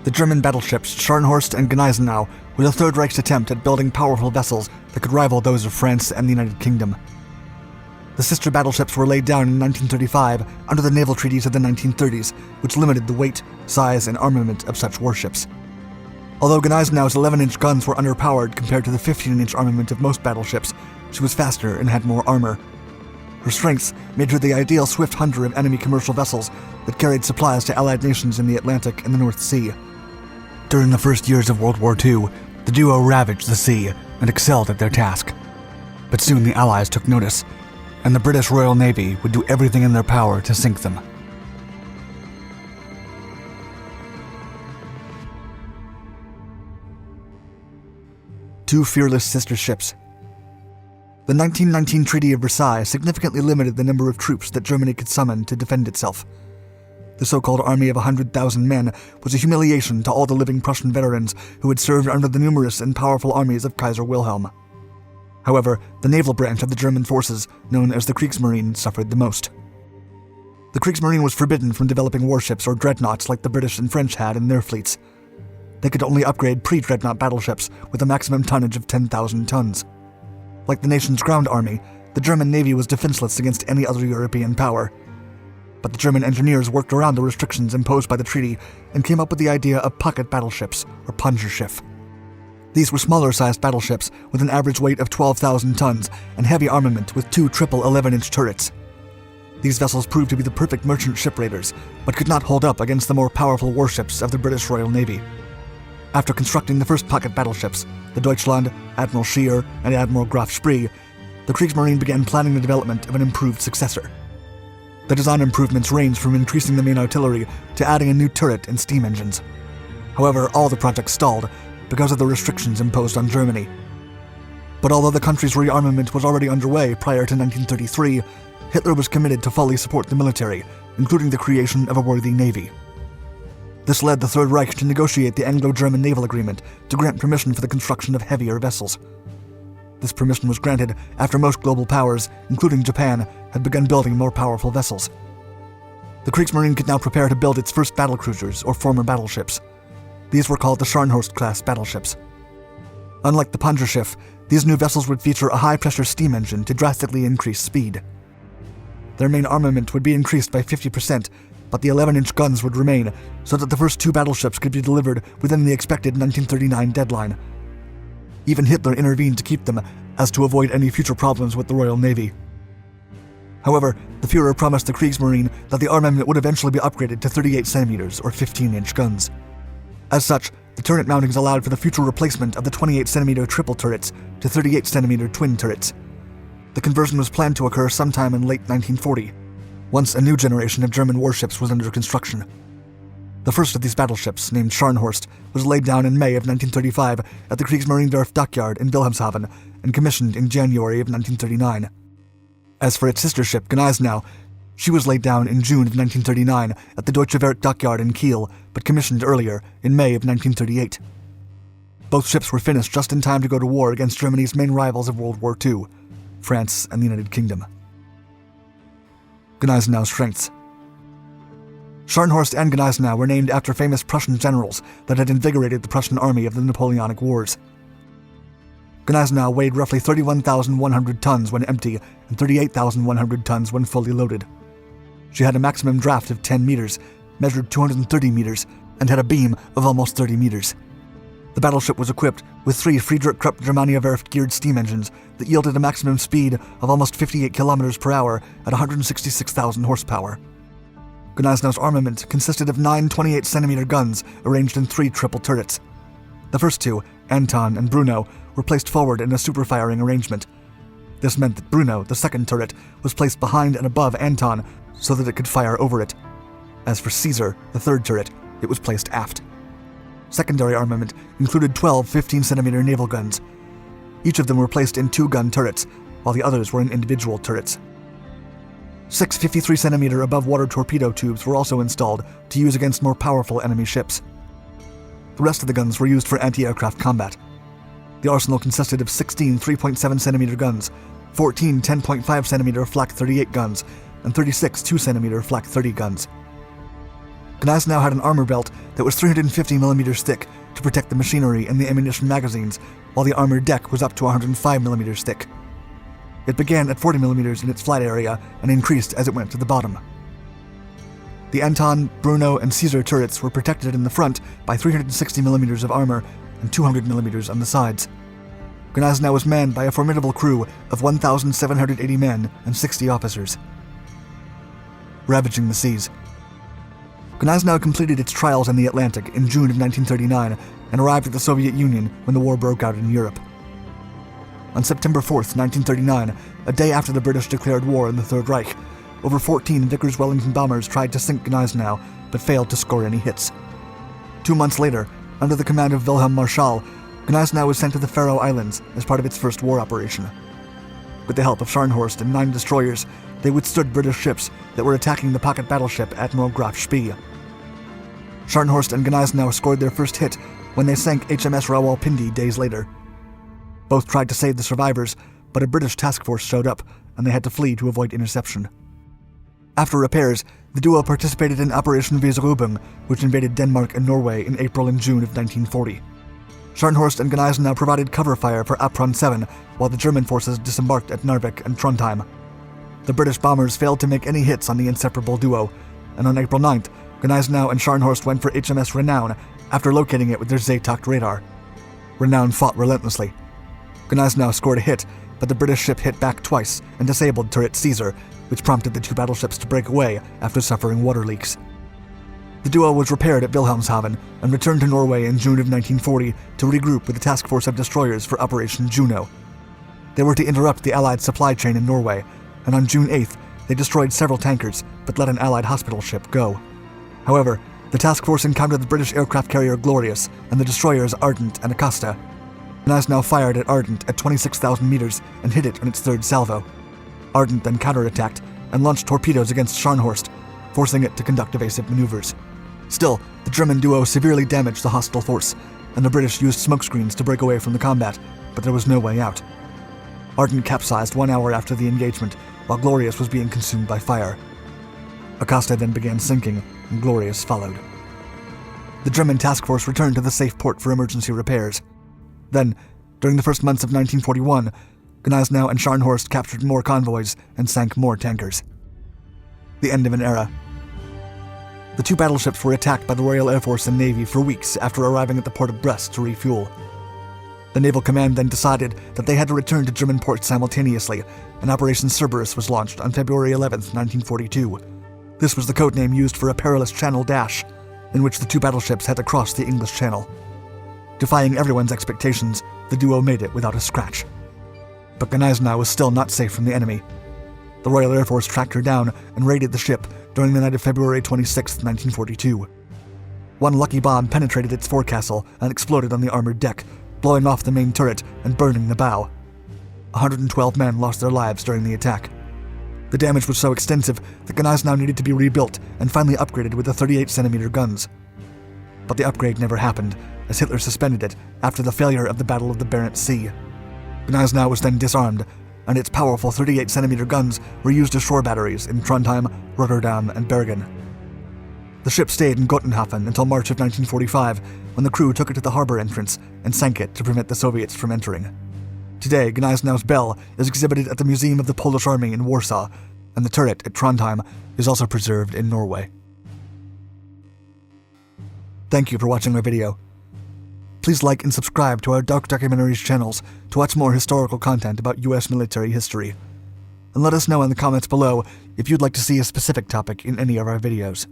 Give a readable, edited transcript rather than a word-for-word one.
The German battleships Scharnhorst and Gneisenau were the Third Reich's attempt at building powerful vessels that could rival those of France and the United Kingdom. The sister battleships were laid down in 1935 under the naval treaties of the 1930s, which limited the weight, size, and armament of such warships. Although Gneisenau's 11-inch guns were underpowered compared to the 15-inch armament of most battleships, she was faster and had more armor. Her strengths made her the ideal swift hunter of enemy commercial vessels that carried supplies to Allied nations in the Atlantic and the North Sea. During the first years of World War II, the duo ravaged the sea and excelled at their task. But soon the Allies took notice, and the British Royal Navy would do everything in their power to sink them. Two fearless sister ships. The 1919 Treaty of Versailles significantly limited the number of troops that Germany could summon to defend itself. The so-called army of 100,000 men was a humiliation to all the living Prussian veterans who had served under the numerous and powerful armies of Kaiser Wilhelm. However, the naval branch of the German forces, known as the Kriegsmarine, suffered the most. The Kriegsmarine was forbidden from developing warships or dreadnoughts like the British and French had in their fleets. They could only upgrade pre-dreadnought battleships with a maximum tonnage of 10,000 tons. Like the nation's ground army, the German Navy was defenseless against any other European power. But the German engineers worked around the restrictions imposed by the treaty and came up with the idea of pocket battleships, or Panzerschiff. These were smaller-sized battleships with an average weight of 12,000 tons and heavy armament with two triple 11-inch turrets. These vessels proved to be the perfect merchant ship raiders, but could not hold up against the more powerful warships of the British Royal Navy. After constructing the first pocket battleships, the Deutschland, Admiral Scheer, and Admiral Graf Spree, the Kriegsmarine began planning the development of an improved successor. The design improvements ranged from increasing the main artillery to adding a new turret and steam engines. However, all the projects stalled because of the restrictions imposed on Germany. But although the country's rearmament was already underway prior to 1933, Hitler was committed to fully support the military, including the creation of a worthy navy. This led the Third Reich to negotiate the Anglo-German Naval Agreement to grant permission for the construction of heavier vessels. This permission was granted after most global powers, including Japan, had begun building more powerful vessels. The Kriegsmarine could now prepare to build its first battlecruisers, or former battleships. These were called the Scharnhorst-class battleships. Unlike the Panzerschiff, these new vessels would feature a high-pressure steam engine to drastically increase speed. Their main armament would be increased by 50%, but the 11-inch guns would remain, so that the first two battleships could be delivered within the expected 1939 deadline. Even Hitler intervened to keep them, as to avoid any future problems with the Royal Navy. However, the Führer promised the Kriegsmarine that the armament would eventually be upgraded to 38 centimeters or 15-inch guns. As such, the turret mountings allowed for the future replacement of the 28-centimeter triple turrets to 38-centimeter twin turrets. The conversion was planned to occur sometime in late 1940, once a new generation of German warships was under construction. The first of these battleships, named Scharnhorst, was laid down in May of 1935 at the Kriegsmarinewerft dockyard in Wilhelmshaven and commissioned in January of 1939. As for its sister ship, Gneisenau, she was laid down in June of 1939 at the Deutsche Werft dockyard in Kiel, but commissioned earlier, in May of 1938. Both ships were finished just in time to go to war against Germany's main rivals of World War II, France and the United Kingdom. Gneisenau's strengths. Scharnhorst and Gneisenau were named after famous Prussian generals that had invigorated the Prussian army of the Napoleonic Wars. Gneisenau weighed roughly 31,100 tons when empty and 38,100 tons when fully loaded. She had a maximum draft of 10 meters, measured 230 meters, and had a beam of almost 30 meters. The battleship was equipped with 3 Friedrich Krupp Germania Werft geared steam engines that yielded a maximum speed of almost 58 kilometers per hour at 166,000 horsepower. Gneisenau's armament consisted of 9 28-centimeter guns arranged in 3 triple turrets. The first two, Anton and Bruno, were placed forward in a super-firing arrangement. This meant that Bruno, the second turret, was placed behind and above Anton so that it could fire over it. As for Caesar, the third turret, it was placed aft. Secondary armament included 12 15-centimeter naval guns. Each of them were placed in 2-gun turrets, while the others were in individual turrets. 6 53-centimeter above-water torpedo tubes were also installed to use against more powerful enemy ships. The rest of the guns were used for anti-aircraft combat. The arsenal consisted of 16 3.7-centimeter guns, 14 10.5-centimeter Flak 38 guns, and 36 2-centimeter Flak 30 guns. Gneisenau had an armor belt that was 350 millimeters thick to protect the machinery and the ammunition magazines, while the armored deck was up to 105 millimeters thick. It began at 40 millimeters in its flight area and increased as it went to the bottom. The Anton, Bruno, and Caesar turrets were protected in the front by 360 millimeters of armor and 200 millimeters on the sides. Gneisenau was manned by a formidable crew of 1,780 men and 60 officers. Ravaging the seas. Gneisenau completed its trials in the Atlantic in June of 1939 and arrived at the Soviet Union when the war broke out in Europe. On September 4th, 1939, a day after the British declared war in the Third Reich, over 14 Vickers Wellington bombers tried to sink Gneisenau, but failed to score any hits. 2 months later, under the command of Wilhelm Marschall, Gneisenau was sent to the Faroe Islands as part of its first war operation. With the help of Scharnhorst and 9 destroyers, they withstood British ships that were attacking the pocket battleship Admiral Graf Spee. Scharnhorst and Gneisenau scored their first hit when they sank HMS Rawalpindi days later. Both tried to save the survivors, but a British task force showed up, and they had to flee to avoid interception. After repairs, the duo participated in Operation Weserübung, which invaded Denmark and Norway in April and June of 1940. Scharnhorst and Gneisenau provided cover fire for Apron 7, while the German forces disembarked at Narvik and Trondheim. The British bombers failed to make any hits on the inseparable duo, and on April 9th, Gneisenau and Scharnhorst went for HMS Renown after locating it with their Zaytocht radar. Renown fought relentlessly. Gneisenau scored a hit, but the British ship hit back twice and disabled turret Caesar, which prompted the 2 battleships to break away after suffering water leaks. The duo was repaired at Wilhelmshaven and returned to Norway in June of 1940 to regroup with a task force of destroyers for Operation Juno. They were to interrupt the Allied supply chain in Norway, and on June 8th, they destroyed several tankers but let an Allied hospital ship go. However, the task force encountered the British aircraft carrier Glorious and the destroyers Ardent and Acosta. Gneisenau fired at Ardent at 26,000 meters and hit it on its 3rd salvo. Ardent then counterattacked and launched torpedoes against Scharnhorst, forcing it to conduct evasive maneuvers. Still, the German duo severely damaged the hostile force, and the British used smokescreens to break away from the combat, but there was no way out. Ardent capsized 1 hour after the engagement, while Glorious was being consumed by fire. Acosta then began sinking, and Glorious followed. The German task force returned to the safe port for emergency repairs. Then, during the first months of 1941, Gneisenau and Scharnhorst captured more convoys and sank more tankers. The end of an era. The 2 battleships were attacked by the Royal Air Force and Navy for weeks after arriving at the port of Brest to refuel. The Naval Command then decided that they had to return to German ports simultaneously, and Operation Cerberus was launched on February 11, 1942. This was the codename used for a perilous Channel dash, in which the 2 battleships had to cross the English Channel. Defying everyone's expectations, the duo made it without a scratch. But Gneisenau was still not safe from the enemy. The Royal Air Force tracked her down and raided the ship during the night of February 26, 1942. One lucky bomb penetrated its forecastle and exploded on the armored deck, blowing off the main turret and burning the bow. 112 men lost their lives during the attack. The damage was so extensive that Gneisenau needed to be rebuilt and finally upgraded with the 38-centimeter guns. But the upgrade never happened, as Hitler suspended it after the failure of the Battle of the Barents Sea. Gneisenau was then disarmed, and its powerful 38-centimeter guns were used as shore batteries in Trondheim, Rotterdam, and Bergen. The ship stayed in Gotenhafen until March of 1945, when the crew took it to the harbor entrance and sank it to prevent the Soviets from entering. Today, Gneisenau's bell is exhibited at the Museum of the Polish Army in Warsaw, and the turret at Trondheim is also preserved in Norway. Thank you for watching our video. Please like and subscribe to our Dark Documentaries channels to watch more historical content about US military history. And let us know in the comments below if you'd like to see a specific topic in any of our videos.